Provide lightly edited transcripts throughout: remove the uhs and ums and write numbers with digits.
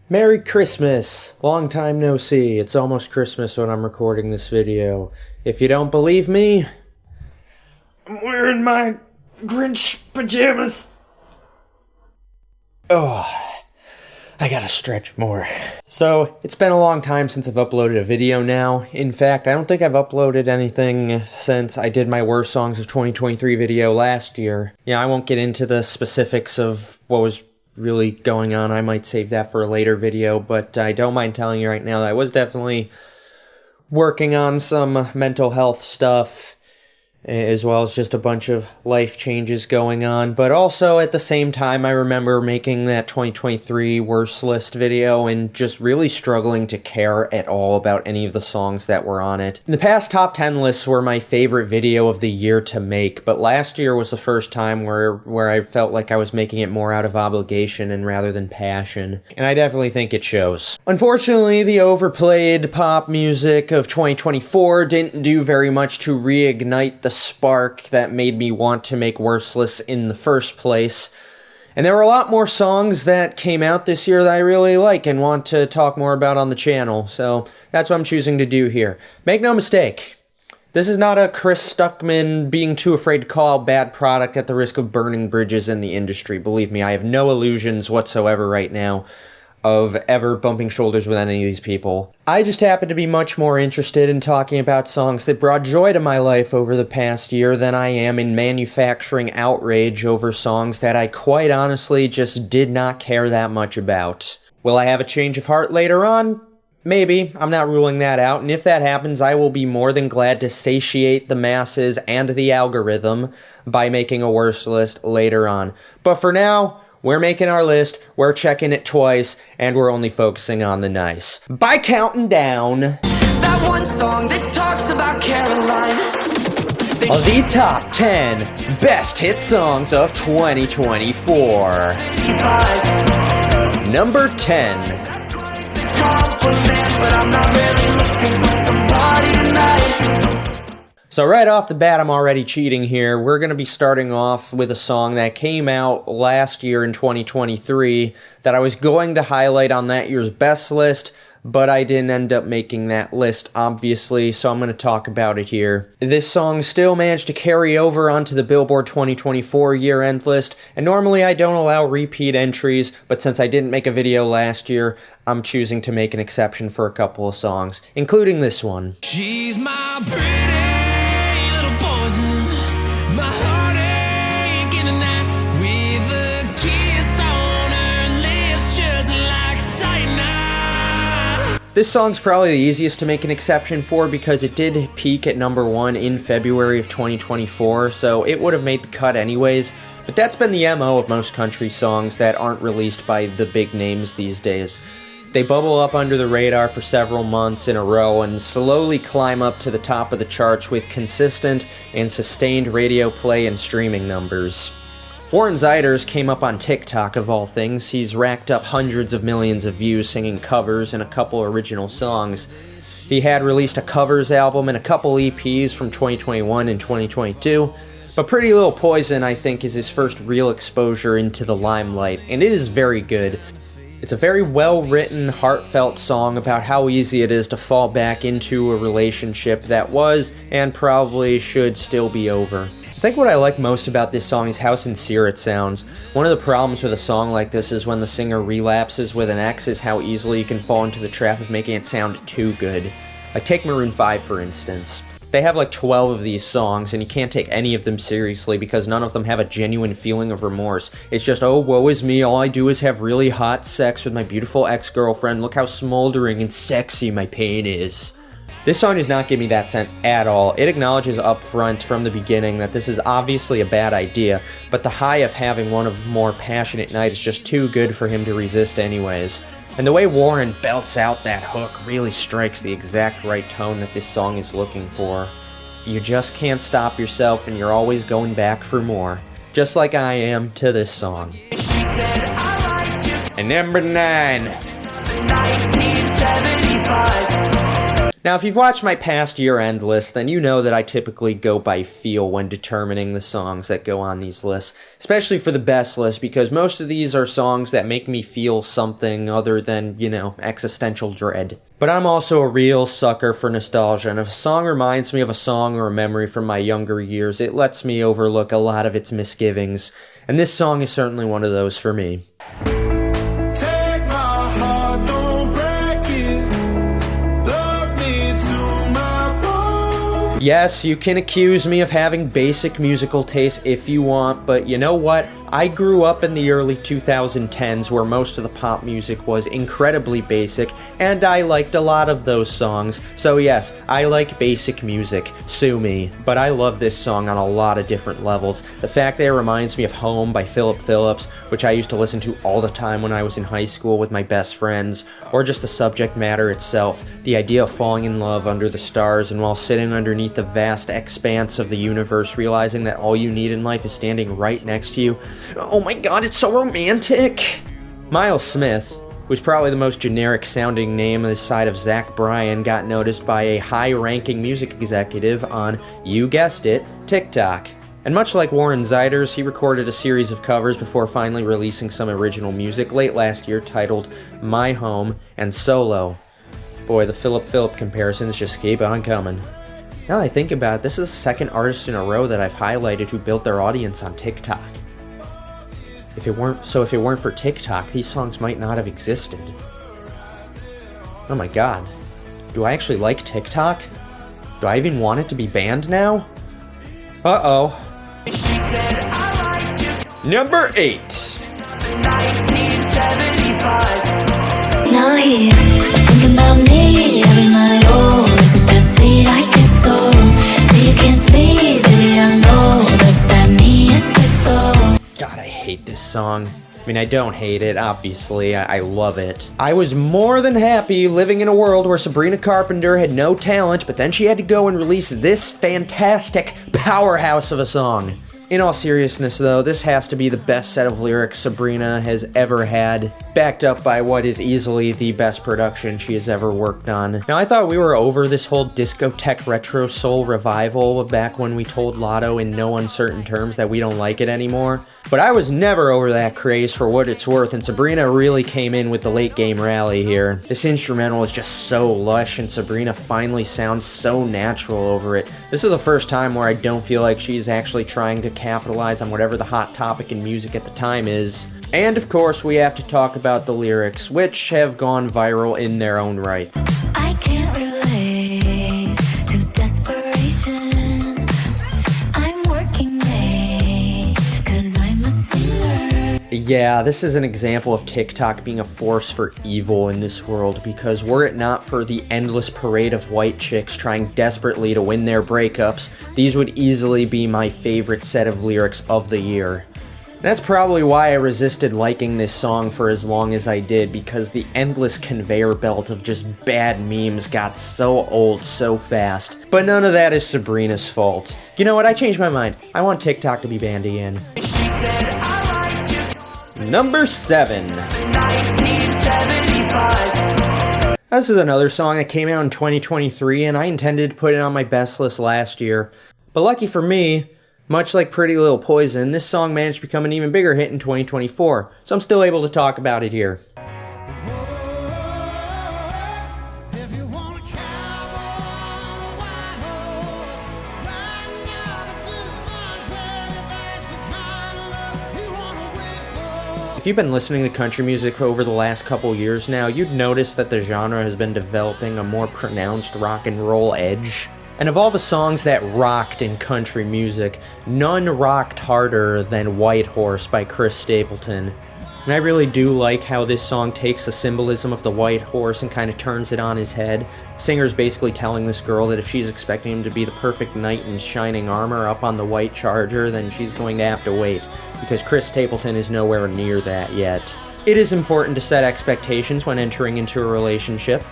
Merry Christmas! Long time no see. It's almost Christmas when I'm recording this video. If you don't believe me, I'm wearing my Grinch pajamas. Oh, I gotta stretch more. So, it's been a long time since I've uploaded a video now. In fact, I don't think I've uploaded anything since I did my Worst Songs of 2023 video last year. Yeah, I won't get into the specifics of what was really going on. I might save that for a later video, but I don't mind telling you right now that I was definitely working on some mental health stuff, as well as just a bunch of life changes going on. But also, at the same time, I remember making that 2023 worst list video and just really struggling to care at all about any of the songs that were on it. In the past, top 10 lists were my favorite video of the year to make, but last year was the first time where I felt like I was making it more out of obligation and rather than passion. And I definitely think it shows. Unfortunately, the overplayed pop music of 2024 didn't do very much to reignite the spark that made me want to make worst lists in the first place. And there were a lot more songs that came out this year that I really like and want to talk more about on the channel, so that's what I'm choosing to do here. Make no mistake, this is not a Chris Stuckman being too afraid to call out bad product at the risk of burning bridges in the industry. Believe me, I have no illusions whatsoever right now of ever bumping shoulders with any of these people. I just happen to be much more interested in talking about songs that brought joy to my life over the past year than I am in manufacturing outrage over songs that I quite honestly just did not care that much about. Will I have a change of heart later on? Maybe. I'm not ruling that out, and if that happens, I will be more than glad to satiate the masses and the algorithm by making a worst list later on. But for now, we're making our list, we're checking it twice, and we're only focusing on the nice. By counting down that one song that talks about Caroline. The top 10 best hit songs of 2024. Number 10. But I'm not really looking for somebody tonight. So right off the bat, I'm already cheating here. We're going to be starting off with a song that came out last year in 2023 that I was going to highlight on that year's best list, but I didn't end up making that list, obviously, so I'm going to talk about it here. This song still managed to carry over onto the Billboard 2024 year-end list, and normally I don't allow repeat entries, but since I didn't make a video last year, I'm choosing to make an exception for a couple of songs, including this one. She's my pretty little poison, my heartache in the night, with a kiss on her lips just like cyanide. This song's probably the easiest to make an exception for because it did peak at number 1 in February of 2024, so it would have made the cut anyways. But that's been the MO of most country songs that aren't released by the big names these days. They bubble up under the radar for several months in a row and slowly climb up to the top of the charts with consistent and sustained radio play and streaming numbers. Warren Ziders came up on TikTok of all things. He's racked up hundreds of millions of views singing covers and a couple original songs. He had released a covers album and a couple EPs from 2021 and 2022, but Pretty Little Poison, I think, is his first real exposure into the limelight, and it is very good. It's a very well-written, heartfelt song about how easy it is to fall back into a relationship that was, and probably should still be over. I think what I like most about this song is how sincere it sounds. One of the problems with a song like this is when the singer relapses with an ex is how easily you can fall into the trap of making it sound too good. Like take Maroon 5 for instance. They have like 12 of these songs, and you can't take any of them seriously because none of them have a genuine feeling of remorse. It's just, oh, woe is me, all I do is have really hot sex with my beautiful ex-girlfriend, look how smoldering and sexy my pain is. This song does not give me that sense at all. It acknowledges up front from the beginning that this is obviously a bad idea, but the high of having one of more passionate night is just too good for him to resist anyways. And the way Warren belts out that hook really strikes the exact right tone that this song is looking for. You just can't stop yourself and you're always going back for more. Just like I am to this song. And number 9. Now, if you've watched my past year-end list, then you know that I typically go by feel when determining the songs that go on these lists, especially for the best list, because most of these are songs that make me feel something other than, existential dread. But I'm also a real sucker for nostalgia, and if a song reminds me of a song or a memory from my younger years, it lets me overlook a lot of its misgivings, and this song is certainly one of those for me. Yes, you can accuse me of having basic musical taste if you want, but you know what? I grew up in the early 2010s where most of the pop music was incredibly basic, and I liked a lot of those songs. So yes, I like basic music, sue me. But I love this song on a lot of different levels. The fact that it reminds me of Home by Philip Phillips, which I used to listen to all the time when I was in high school with my best friends, or just the subject matter itself, the idea of falling in love under the stars and while sitting underneath the vast expanse of the universe, realizing that all you need in life is standing right next to you. Oh my god, it's so romantic! Miles Smith, who's probably the most generic sounding name this side of Zach Bryan, got noticed by a high-ranking music executive on, you guessed it, TikTok. And much like Warren Ziders, he recorded a series of covers before finally releasing some original music late last year titled My Home and Solo. Boy, the Philip comparisons just keep on coming. Now that I think about it, this is the second artist in a row that I've highlighted who built their audience on TikTok. If it weren't for TikTok, these songs might not have existed. Oh my god. Do I actually like TikTok? Do I even want it to be banned now? Uh-oh. Number 8. 1975. Now he's thinking about me every night. Oh, is it that sweet? I guess so. So you can't sleep, baby, I know. Does that mean espresso? God, I hate this song. I mean, I don't hate it, obviously. I love it. I was more than happy living in a world where Sabrina Carpenter had no talent, but then she had to go and release this fantastic powerhouse of a song. In all seriousness, though, this has to be the best set of lyrics Sabrina has ever had, backed up by what is easily the best production she has ever worked on. Now, I thought we were over this whole discotheque retro soul revival back when we told Lotto in no uncertain terms that we don't like it anymore, but I was never over that craze for what it's worth, and Sabrina really came in with the late game rally here. This instrumental is just so lush, and Sabrina finally sounds so natural over it. This is the first time where I don't feel like she's actually trying to capitalize on whatever the hot topic in music at the time is. And of course, we have to talk about the lyrics, which have gone viral in their own right. I can't relate to desperation. I'm working late, 'cause I'm a singer. Yeah, this is an example of TikTok being a force for evil in this world, because were it not for the endless parade of white chicks trying desperately to win their breakups, these would easily be my favorite set of lyrics of the year. That's probably why I resisted liking this song for as long as I did, because the endless conveyor belt of just bad memes got so old so fast. But none of that is Sabrina's fault. You know what? I changed my mind. I want TikTok to be banned again. Number 7. 1975. This is another song that came out in 2023, and I intended to put it on my best list last year. But lucky for me, much like Pretty Little Poison, this song managed to become an even bigger hit in 2024, so I'm still able to talk about it here. If you've been listening to country music over the last couple years now, you'd notice that the genre has been developing a more pronounced rock and roll edge. And of all the songs that rocked in country music, none rocked harder than White Horse by Chris Stapleton. And I really do like how this song takes the symbolism of the white horse and kind of turns it on his head. The singer's basically telling this girl that if she's expecting him to be the perfect knight in shining armor up on the white charger, then she's going to have to wait, because Chris Stapleton is nowhere near that yet. It is important to set expectations when entering into a relationship.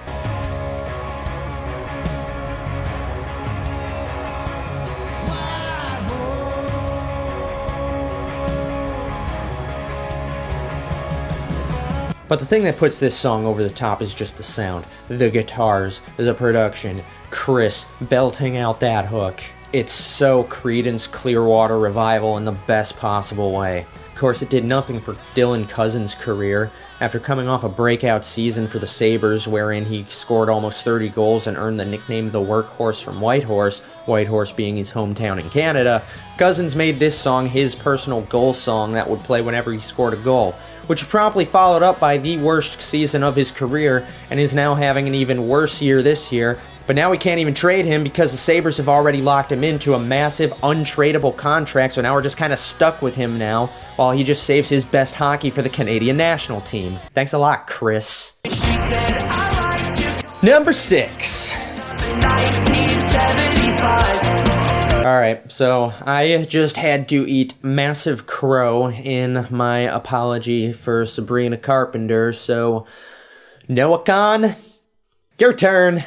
But the thing that puts this song over the top is just the sound. The guitars, the production, Chris belting out that hook. It's so Creedence Clearwater Revival in the best possible way. Of course, it did nothing for Dylan Cousins' career. After coming off a breakout season for the Sabres wherein he scored almost 30 goals and earned the nickname the Workhorse from Whitehorse, Whitehorse being his hometown in Canada, Cousins made this song his personal goal song that would play whenever he scored a goal, which was promptly followed up by the worst season of his career and is now having an even worse year this year. But now we can't even trade him because the Sabres have already locked him into a massive, untradeable contract, so now we're just kind of stuck with him now, while he just saves his best hockey for the Canadian national team. Thanks a lot, Chris. Number 6. 1975. Alright, so I just had to eat massive crow in my apology for Sabrina Carpenter, so Noah Khan, your turn.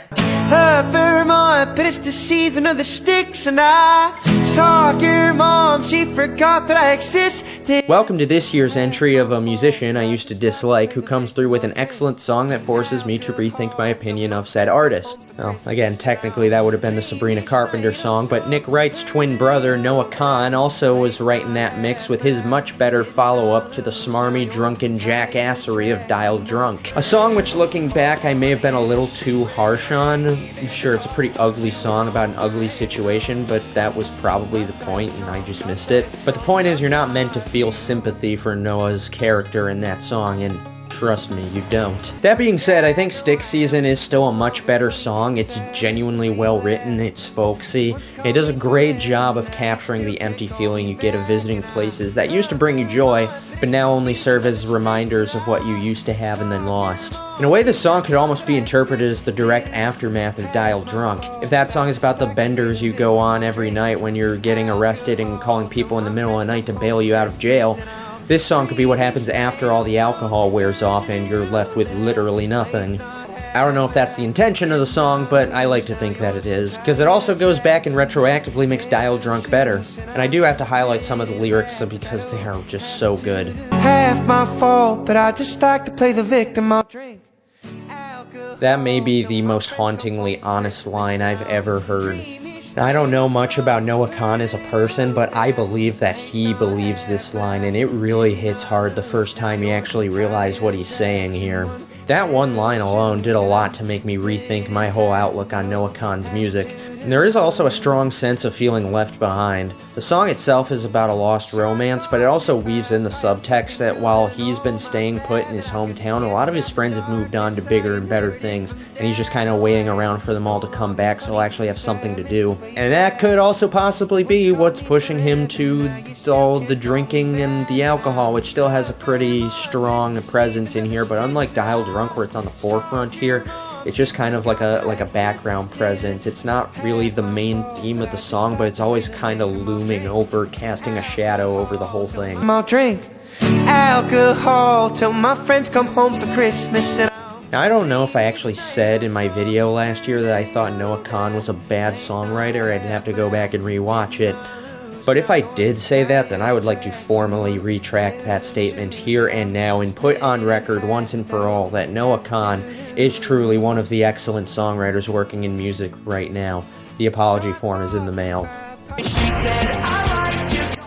Vermont, but it's the season of the sticks, and I saw your mom, she forgot that I existed. Welcome to this year's entry of a musician I used to dislike who comes through with an excellent song that forces me to rethink my opinion of said artist. Well, again, technically that would have been the Sabrina Carpenter song, but Nick Wright's twin brother, Noah Khan, also was right in that mix with his much better follow-up to the smarmy, drunken jackassery of Dial Drunk. A song which, looking back, I may have been a little too harsh on. Sure, it's a pretty ugly song about an ugly situation, but that was probably the point, and I just missed it. But the point is, you're not meant to feel sympathy for Noah's character in that song, and trust me, you don't. That being said, I think Stick Season is still a much better song. It's genuinely well written, it's folksy. It does a great job of capturing the empty feeling you get of visiting places that used to bring you joy, but now only serve as reminders of what you used to have and then lost. In a way, this song could almost be interpreted as the direct aftermath of Dial Drunk. If that song is about the benders you go on every night when you're getting arrested and calling people in the middle of the night to bail you out of jail, this song could be what happens after all the alcohol wears off and you're left with literally nothing. I don't know if that's the intention of the song, but I like to think that it is, because it also goes back and retroactively makes Dial Drunk better. And I do have to highlight some of the lyrics because they are just so good. Half my fault, but I just like to play the victim. I'll drink alcohol. That may be the most hauntingly honest line I've ever heard. Now, I don't know much about Noah Khan as a person, but I believe that he believes this line, and it really hits hard the first time you actually realize what he's saying here. That one line alone did a lot to make me rethink my whole outlook on Noah Khan's music. And there is also a strong sense of feeling left behind. The song itself is about a lost romance, but it also weaves in the subtext that while he's been staying put in his hometown, a lot of his friends have moved on to bigger and better things, and he's just kind of waiting around for them all to come back so he'll actually have something to do. And that could also possibly be what's pushing him to all the drinking and the alcohol, which still has a pretty strong presence in here, but unlike Dial Drunk, where it's on the forefront here, it's just kind of like a background presence. It's not really the main theme of the song, but it's always kind of looming over, casting a shadow over the whole thing. I'll drink alcohol till my friends come home for Christmas. And Now, I don't know if I actually said in my video last year that I thought Noah Khan was a bad songwriter. I'd have to go back and rewatch it. But if I did say that, then I would like to formally retract that statement here and now and put on record once and for all that Noah Khan is truly one of the excellent songwriters working in music right now. The apology form is in the mail.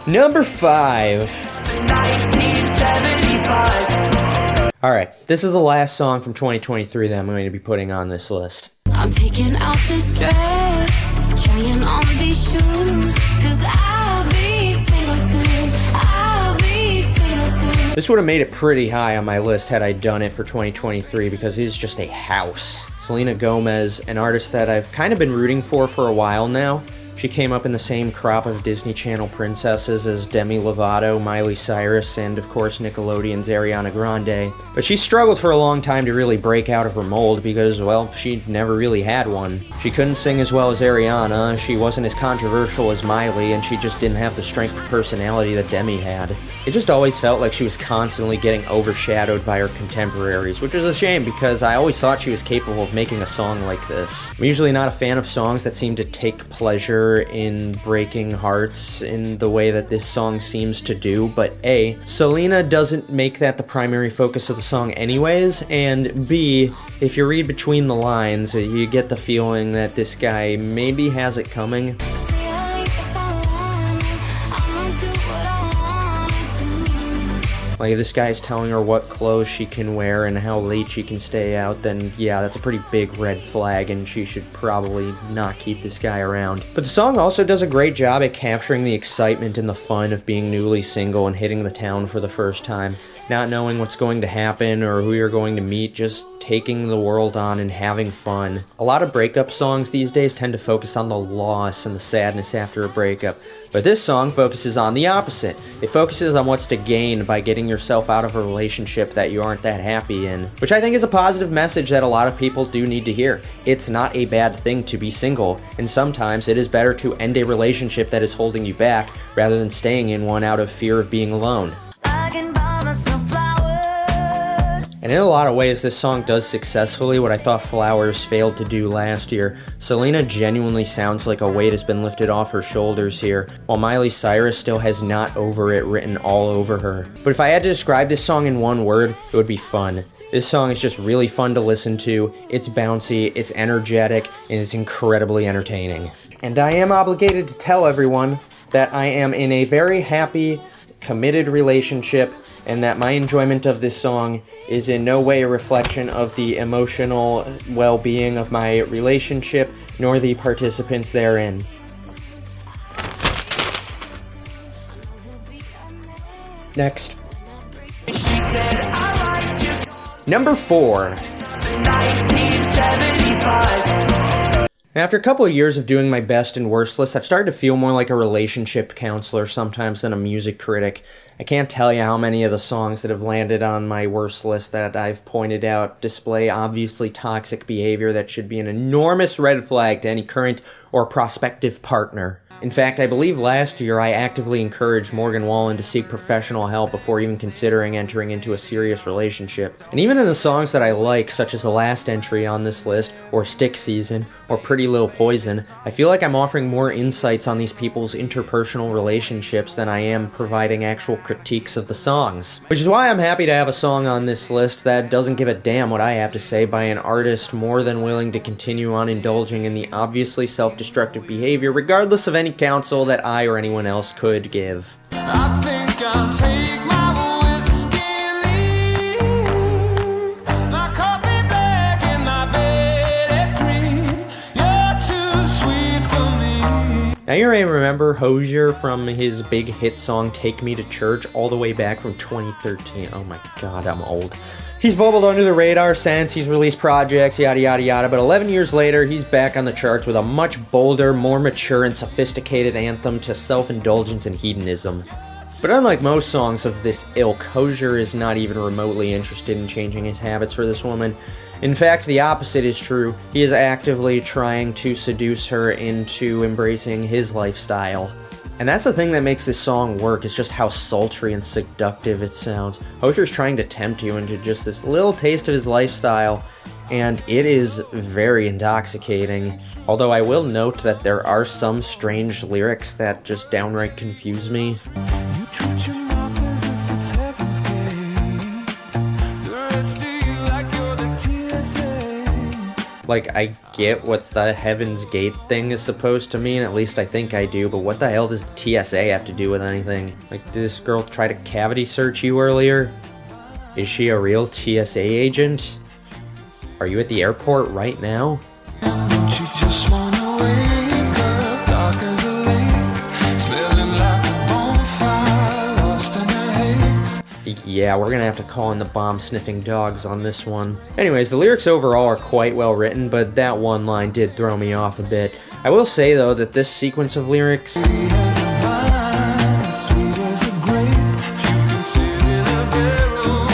Number 5. 1975. Alright, this is the last song from 2023 that I'm going to be putting on this list. I'm picking out this dress, trying on these shoes, 'cause I'll be single soon, I'll be single soon. This would have made it pretty high on my list had I done it for 2023 because it is just a house. Selena Gomez, an artist that I've kind of been rooting for a while now. She came up in the same crop of Disney Channel princesses as Demi Lovato, Miley Cyrus, and of course Nickelodeon's Ariana Grande. But she struggled for a long time to really break out of her mold because, well, she never really had one. She couldn't sing as well as Ariana, she wasn't as controversial as Miley, and she just didn't have the strength of personality that Demi had. It just always felt like she was constantly getting overshadowed by her contemporaries, which is a shame because I always thought she was capable of making a song like this. I'm usually not a fan of songs that seem to take pleasure believer in breaking hearts in the way that this song seems to do, but A, Selena doesn't make that the primary focus of the song anyways, and B, if you read between the lines, you get the feeling that this guy maybe has it coming. Like, if this guy's telling her what clothes she can wear and how late she can stay out, then yeah, that's a pretty big red flag, and she should probably not keep this guy around. But the song also does a great job at capturing the excitement and the fun of being newly single and hitting the town for the first time. Not knowing what's going to happen or who you're going to meet, just taking the world on and having fun. A lot of breakup songs these days tend to focus on the loss and the sadness after a breakup, but this song focuses on the opposite. It focuses on what's to gain by getting yourself out of a relationship that you aren't that happy in, which I think is a positive message that a lot of people do need to hear. It's not a bad thing to be single, and sometimes it is better to end a relationship that is holding you back rather than staying in one out of fear of being alone. And in a lot of ways, this song does successfully what I thought Flowers failed to do last year. Selena genuinely sounds like a weight has been lifted off her shoulders here, while Miley Cyrus still has "Not Over It" written all over her. But if I had to describe this song in one word, it would be fun. This song is just really fun to listen to, it's bouncy, it's energetic, and it's incredibly entertaining. And I am obligated to tell everyone that I am in a very happy, committed relationship, and that my enjoyment of this song is in no way a reflection of the emotional well-being of my relationship, nor the participants therein. Next. Number 4. After a couple of years of doing my best and worst list, I've started to feel more like a relationship counselor sometimes than a music critic. I can't tell you how many of the songs that have landed on my worst list that I've pointed out display obviously toxic behavior that should be an enormous red flag to any current or prospective partner. In fact, I believe last year I actively encouraged Morgan Wallen to seek professional help before even considering entering into a serious relationship. And even in the songs that I like, such as the last entry on this list, or Stick Season, or Pretty Little Poison, I feel like I'm offering more insights on these people's interpersonal relationships than I am providing actual critiques of the songs. Which is why I'm happy to have a song on this list that doesn't give a damn what I have to say by an artist more than willing to continue on indulging in the obviously self-destructive behavior regardless of any counsel that I or anyone else could give. I think I'll take my whiskey and leave my coffee black and my bed at 3. You're too sweet for me. Now you may remember Hozier from his big hit song Take Me to Church all the way back from 2013. Oh my god, I'm old. He's bubbled under the radar since, he's released projects, yada yada yada, but 11 years later, he's back on the charts with a much bolder, more mature and sophisticated anthem to self-indulgence and hedonism. But unlike most songs of this ilk, Hozier is not even remotely interested in changing his habits for this woman. In fact, the opposite is true. He is actively trying to seduce her into embracing his lifestyle. And that's the thing that makes this song work, is just how sultry and seductive it sounds. Hozier's trying to tempt you into just this little taste of his lifestyle, and it is very intoxicating. Although I will note that there are some strange lyrics that just downright confuse me. You treat your mouth as if it's heaven's gate. The rest of you like you're the TSA. Like, I get what the Heaven's Gate thing is supposed to mean, at least I think I do, but what the hell does the TSA have to do with anything? Like, did this girl try to cavity search you earlier? Is she a real TSA agent? Are you at the airport right now? Don't you just wanna wake up dark as a lake, smelling like a bonfire, lost in a haze? Yeah, we're gonna have to call in the bomb-sniffing dogs on this one. Anyways, the lyrics overall are quite well written, but that one line did throw me off a bit. I will say, though, that this sequence of lyrics... Sweet as a vine, sweet as a grape, if you can sit in a barrel,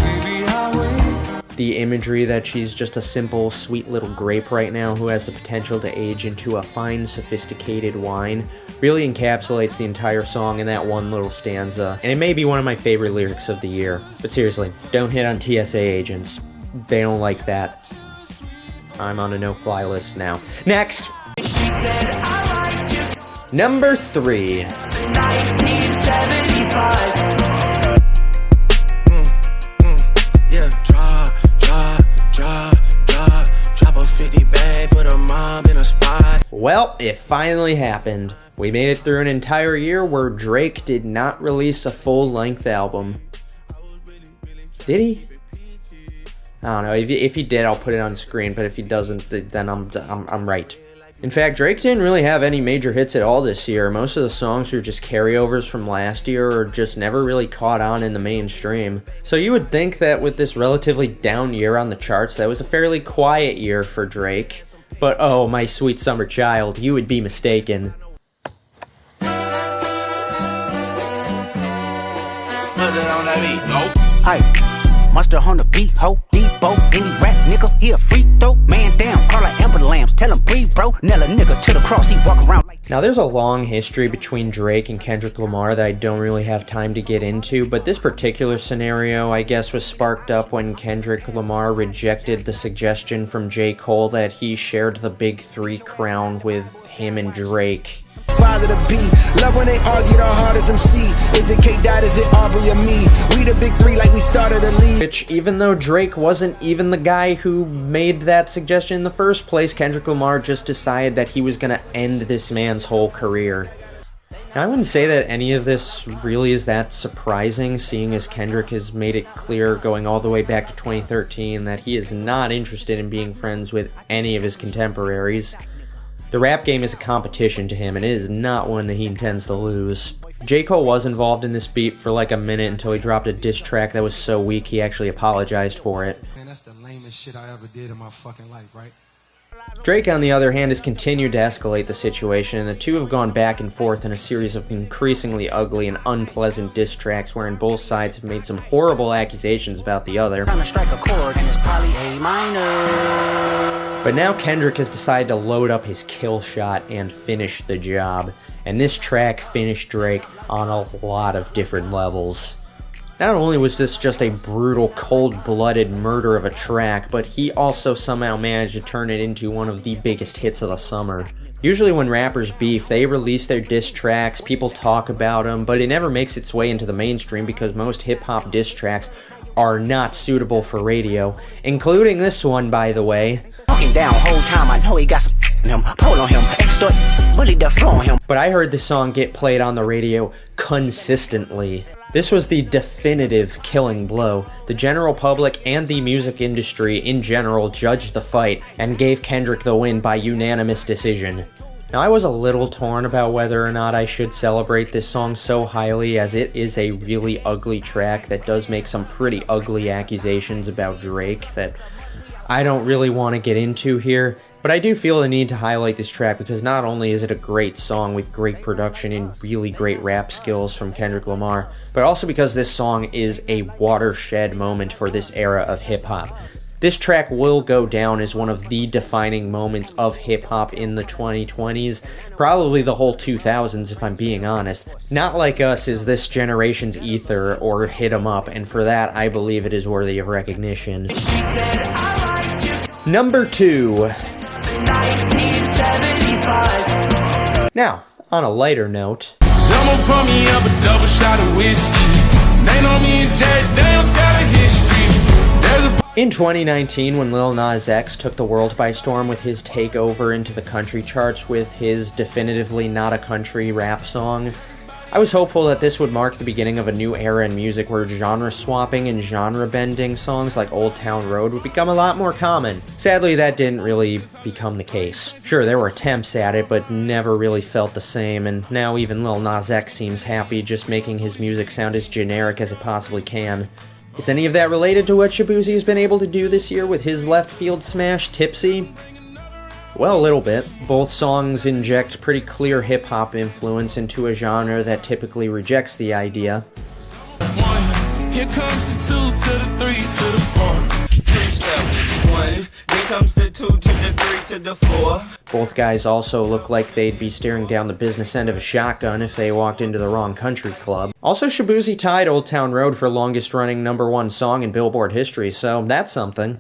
maybe I'll wait. The imagery that she's just a simple, sweet little grape right now who has the potential to age into a fine, sophisticated wine really encapsulates the entire song in that one little stanza, and it may be one of my favorite lyrics of the year. But seriously, don't hit on TSA agents. They don't like that. I'm on a no-fly list now. Next! She said, I like to Number 3. 1975. Yeah, drop a 50 bag for the mob in a spot. Well, it finally happened. We made it through an entire year where Drake did not release a full-length album. Did he? I don't know. If he did, I'll put it on screen, but if he doesn't, then I'm right. In fact, Drake didn't really have any major hits at all this year. Most of the songs were just carryovers from last year or just never really caught on in the mainstream. So you would think that with this relatively down year on the charts, that was a fairly quiet year for Drake. But oh, my sweet summer child, you would be mistaken. Aye, monster on the beat, ho, Debo, any rap nigga, he a free throw, man down, call like Amber Lambs, tell him breathe, bro, nail a nigga to the cross, he walk around like. Now there's a long history between Drake and Kendrick Lamar that I don't really have time to get into, but this particular scenario, I guess, was sparked up when Kendrick Lamar rejected the suggestion from J. Cole that he shared the Big Three crown with him and Drake. Father to be, love when they argue the hardest MC. Is it K-Dot, is it Aubrey or me? We the Big Three like we started a league. Which, even though Drake wasn't even the guy who made that suggestion in the first place, Kendrick Lamar just decided that he was gonna end this man's whole career. Now, I wouldn't say that any of this really is that surprising, seeing as Kendrick has made it clear going all the way back to 2013 that he is not interested in being friends with any of his contemporaries. The rap game is a competition to him, and it is not one that he intends to lose. J. Cole was involved in this beef for like a minute until he dropped a diss track that was so weak he actually apologized for it. Man, that's the lamest shit I ever did in my fucking life, right? Drake, on the other hand, has continued to escalate the situation, and the two have gone back and forth in a series of increasingly ugly and unpleasant diss tracks wherein both sides have made some horrible accusations about the other. Trying to strike a chord and it's probably A minor. But now Kendrick has decided to load up his kill shot and finish the job, and this track finished Drake on a lot of different levels. Not only was this just a brutal, cold-blooded murder of a track, but he also somehow managed to turn it into one of the biggest hits of the summer. Usually when rappers beef, they release their diss tracks, people talk about them, but it never makes its way into the mainstream because most hip-hop diss tracks are not suitable for radio, including this one, by the way. Walking down whole time, I know he got some him, pull on him, extort, bully the floor on him. But I heard the song get played on the radio consistently. This was the definitive killing blow. The general public and the music industry in general judged the fight and gave Kendrick the win by unanimous decision. Now, I was a little torn about whether or not I should celebrate this song so highly, as it is a really ugly track that does make some pretty ugly accusations about Drake that I don't really want to get into here, but I do feel the need to highlight this track because not only is it a great song with great production and really great rap skills from Kendrick Lamar, but also because this song is a watershed moment for this era of hip-hop. This track will go down as one of the defining moments of hip-hop in the 2020s, probably the whole 2000s if I'm being honest. Not Like Us is this generation's ether or Hit 'Em Up, and for that I believe it is worthy of recognition. Number 2. 1975. Now, on a lighter note, Someone pour me up a double shot of whiskey. They know me and Jack Daniels got a history. There's a in 2019, when Lil Nas X took the world by storm with his takeover into the country charts with his definitively not a country rap song, I was hopeful that this would mark the beginning of a new era in music where genre swapping and genre bending songs like Old Town Road would become a lot more common. Sadly, that didn't really become the case. Sure, there were attempts at it, but never really felt the same, and now even Lil Nas X seems happy just making his music sound as generic as it possibly can. Is any of that related to what Shaboozey has been able to do this year with his left field smash, Tipsy? Well, a little bit. Both songs inject pretty clear hip-hop influence into a genre that typically rejects the idea. one. Here comes the 2 to the 3 to the 4. 2-step 1. Here comes the 2 to the 3 to the 4. Both guys also look like they'd be staring down the business end of a shotgun if they walked into the wrong country club. Also, Shaboozey tied Old Town Road for longest-running #1 song in Billboard history, so that's something.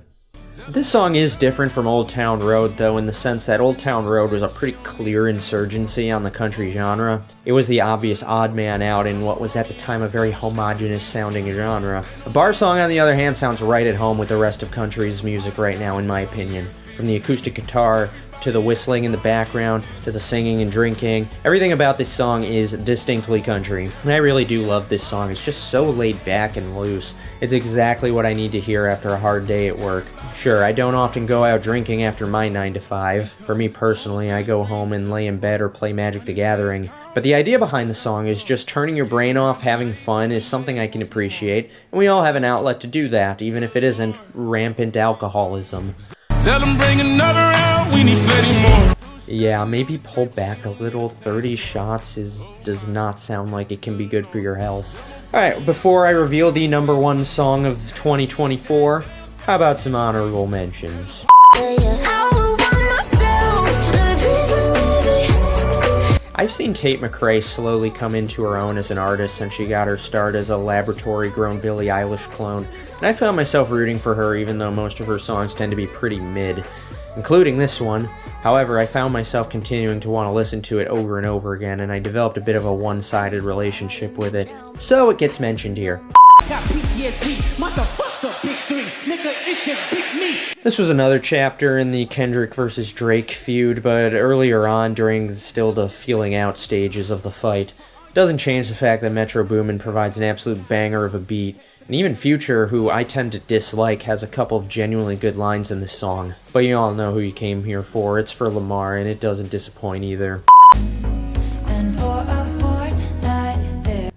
This song is different from Old Town Road, though, in the sense that Old Town Road was a pretty clear insurgency on the country genre. It was the obvious odd man out in what was at the time a very homogenous sounding genre. A bar song, on the other hand, sounds right at home with the rest of country's music right now, in my opinion. From the acoustic guitar, to the whistling in the background, to the singing and drinking. Everything about this song is distinctly country. And I really do love this song. It's just so laid back and loose. It's exactly what I need to hear after a hard day at work. Sure, I don't often go out drinking after my 9 to 5. For me personally, I go home and lay in bed or play Magic the Gathering. But the idea behind the song is just turning your brain off, having fun is something I can appreciate. And we all have an outlet to do that, even if it isn't rampant alcoholism. Tell them bring another round, we need plenty more. Yeah, maybe pull back a little. 30 shots does not sound like it can be good for your health. Alright, before I reveal the number 1 song of 2024, how about some honorable mentions? I've seen Tate McRae slowly come into her own as an artist since she got her start as a laboratory-grown Billie Eilish clone, and I found myself rooting for her even though most of her songs tend to be pretty mid, including this one. However, I found myself continuing to want to listen to it over and over again, and I developed a bit of a one-sided relationship with it, so it gets mentioned here. This was another chapter in the Kendrick versus Drake feud, but earlier on, during still the feeling out stages of the fight. Doesn't change the fact that Metro Boomin provides an absolute banger of a beat, and even Future, who I tend to dislike, has a couple of genuinely good lines in this song. But you all know who you came here for, it's for Lamar, and it doesn't disappoint either.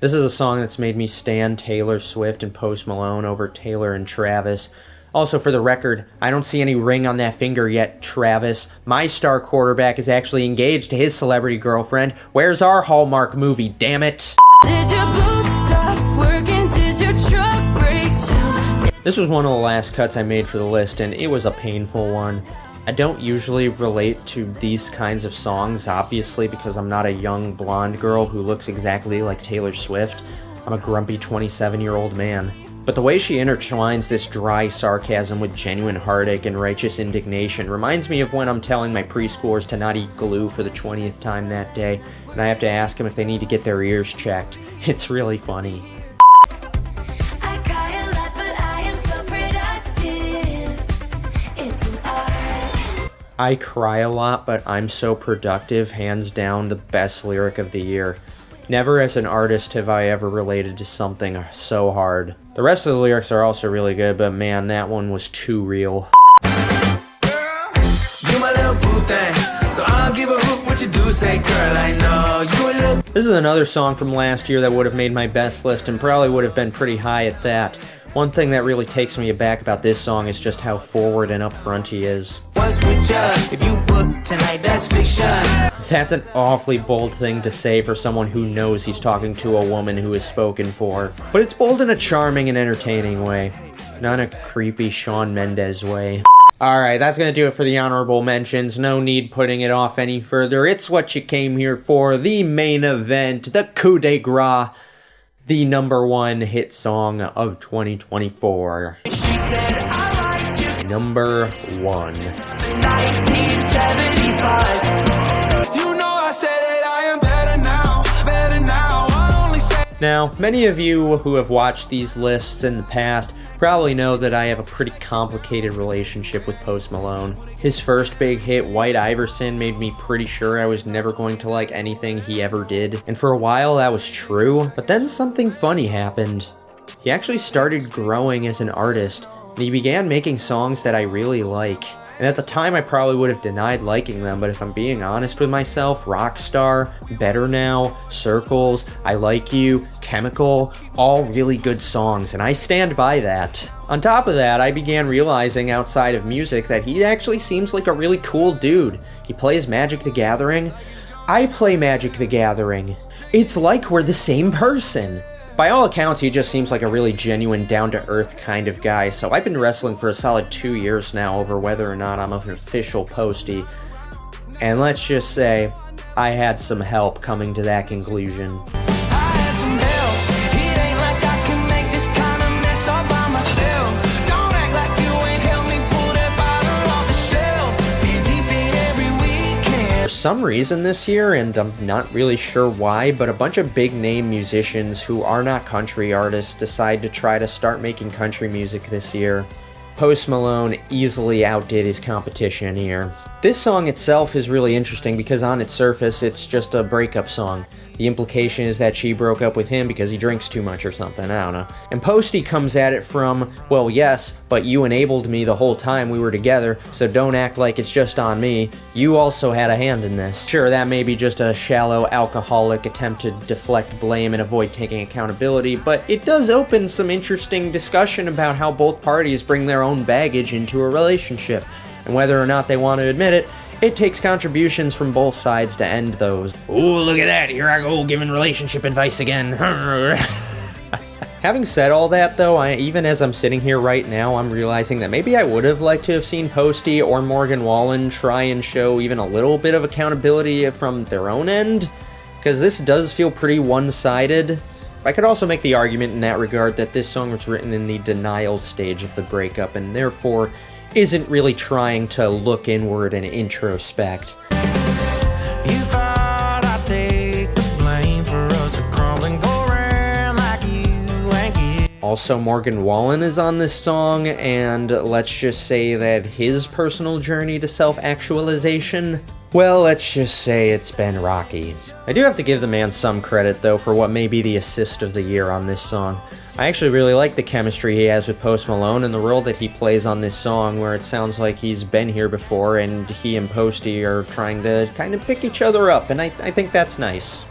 This is a song that's made me stan Taylor Swift and Post Malone over Taylor and Travis. Also, for the record, I don't see any ring on that finger yet, Travis. My star quarterback is actually engaged to his celebrity girlfriend. Where's our Hallmark movie, damn it? Did your boobs stop working? Did your truck break down? This was one of the last cuts I made for the list, and it was a painful one. I don't usually relate to these kinds of songs, obviously, because I'm not a young blonde girl who looks exactly like Taylor Swift. I'm a grumpy 27-year-old man. But the way she intertwines this dry sarcasm with genuine heartache and righteous indignation reminds me of when I'm telling my preschoolers to not eat glue for the 20th time that day, and I have to ask them if they need to get their ears checked. It's really funny. I cry a lot, but I am so productive. It's an art. I cry a lot, but I'm so productive, hands down the best lyric of the year. Never as an artist have I ever related to something so hard. The rest of the lyrics are also really good, but man, that one was too real. You my little boo thing, so I'll give a hoot what you do, say girl, I know you a little. This is another song from last year that would have made my best list and probably would have been pretty high at that. One thing that really takes me aback about this song is just how forward and upfront he is. What's with ya? If you book tonight, that's fiction. That's an awfully bold thing to say for someone who knows he's talking to a woman who is spoken for. But it's bold in a charming and entertaining way, not a creepy Shawn Mendes way. Alright, that's gonna do it for the honorable mentions. No need putting it off any further. It's what you came here for, the main event, the coup de grace, the number 1 hit song of 2024. She said, I like you. Number 1. 1975. You know I said that I am better now, better now. I only say. Now, many of you who have watched these lists in the past probably know that I have a pretty complicated relationship with Post Malone. His first big hit, White Iverson, made me pretty sure I was never going to like anything he ever did, and for a while that was true, but then something funny happened. He actually started growing as an artist, and he began making songs that I really like. And at the time I probably would have denied liking them, but if I'm being honest with myself, Rockstar, Better Now, Circles, I Like You, Chemical, all really good songs, and I stand by that. On top of that, I began realizing outside of music that he actually seems like a really cool dude. He plays Magic the Gathering. I play Magic the Gathering. It's like we're the same person. By all accounts, he just seems like a really genuine, down-to-earth kind of guy, so I've been wrestling for a solid 2 years now over whether or not I'm an official postie. And let's just say, I had some help coming to that conclusion. I had some help. It ain't like I can make this kind of mess all by myself. Don't act like you ain't helped me pull that some reason this year, and I'm not really sure why, but a bunch of big name musicians who are not country artists decide to try to start making country music this year. Post Malone easily outdid his competition here. This song itself is really interesting because on its surface, it's just a breakup song. The implication is that she broke up with him because he drinks too much or something, I don't know. And Posty comes at it from, well, yes, but you enabled me the whole time we were together, so don't act like it's just on me. You also had a hand in this. Sure, that may be just a shallow, alcoholic attempt to deflect blame and avoid taking accountability, but it does open some interesting discussion about how both parties bring their own baggage into a relationship. And whether or not they want to admit it, it takes contributions from both sides to end those. Oh, look at that, here I go giving relationship advice again. Having said all that though, even as I'm sitting here right now, I'm realizing that maybe I would have liked to have seen Posty or Morgan Wallen try and show even a little bit of accountability from their own end, because this does feel pretty one-sided. I could also make the argument in that regard that this song was written in the denial stage of the breakup and therefore isn't really trying to look inward and introspect. You thought I'd take the blame for us to crawl and go around like you and you. Also, Morgan Wallen is on this song, and let's just say that his personal journey to self-actualization, well, let's just say it's been rocky. I do have to give the man some credit, though, for what may be the assist of the year on this song. I actually really like the chemistry he has with Post Malone and the role that he plays on this song, where it sounds like he's been here before and he and Posty are trying to kind of pick each other up, and I think that's nice.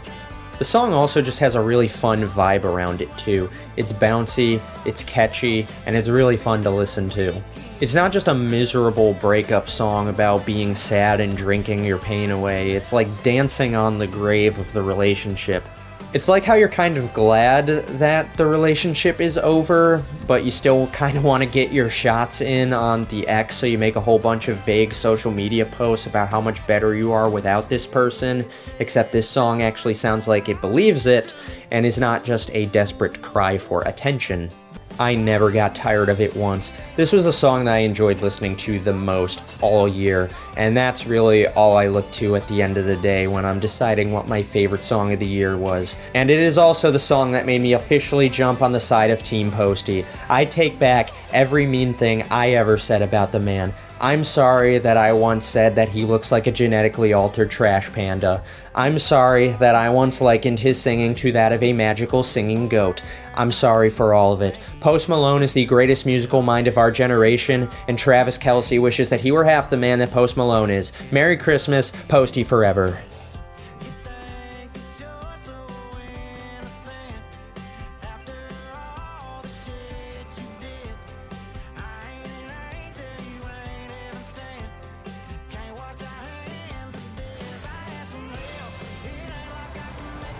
The song also just has a really fun vibe around it too. It's bouncy, it's catchy, and it's really fun to listen to. It's not just a miserable breakup song about being sad and drinking your pain away, it's like dancing on the grave of the relationship. It's like how you're kind of glad that the relationship is over, but you still kind of want to get your shots in on the ex, so you make a whole bunch of vague social media posts about how much better you are without this person, except this song actually sounds like it believes it, and is not just a desperate cry for attention. I never got tired of it once. This was the song that I enjoyed listening to the most all year, and that's really all I look to at the end of the day when I'm deciding what my favorite song of the year was. And it is also the song that made me officially jump on the side of Team Posty. I take back every mean thing I ever said about the man. I'm sorry that I once said that he looks like a genetically altered trash panda. I'm sorry that I once likened his singing to that of a magical singing goat. I'm sorry for all of it. Post Malone is the greatest musical mind of our generation, and Travis Kelce wishes that he were half the man that Post Malone is. Merry Christmas, Posty forever.